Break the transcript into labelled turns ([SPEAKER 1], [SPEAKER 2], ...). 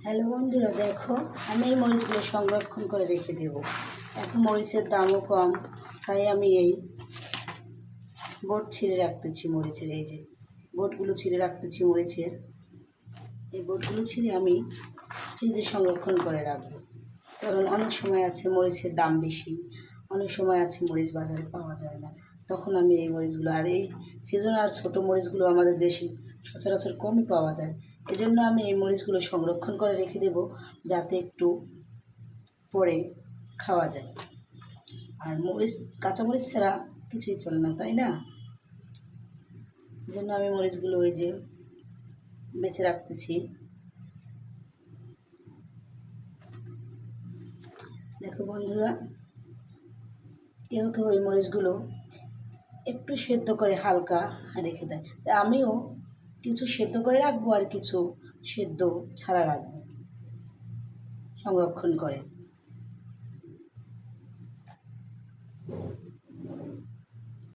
[SPEAKER 1] Hello বন্ধুরা, দেখো আমি এই মরিচগুলো সংরক্ষণ করে রেখে দেব। এখন মরিচের দামও কম, তাই আমি এই বোট ছিঁড়ে রাখতেছি মরিচের। এই যে বোটগুলো ছিঁড়ে রাখতেছি মরিচের, এই বোটগুলো ছিঁড়ে আমি ফ্রিজে সংরক্ষণ করে রাখবো। কারণ অনেক সময় আছে মরিচের দাম বেশি, অনেক সময় আছে মরিচ বাজারে পাওয়া যায় না, তখন আমি এই মরিচগুলো, আর এই সিজন আর ছোটো মরিচগুলো আমাদের দেশে সচরাচর কমই পাওয়া যায়, এজন্য আমি এই মরিচগুলো সংরক্ষণ করে রেখে দেব, যাতে একটু পরে খাওয়া যায়। আর মরিচ, কাঁচামরিচ ছাড়া কিছুই চলে না, তাই না? এই জন্য আমি মরিচগুলো ওই যে বেছে রাখতেছি। দেখো বন্ধুরা, কেউ কেউ ওই মরিচগুলো একটু সেদ্ধ করে হালকা রেখে দেয়, তাই আমিও কিছু সেদ্ধ করে রাখবো আর কিছু সেদ্ধ ছাড়া রাখবো সংরক্ষণ করে।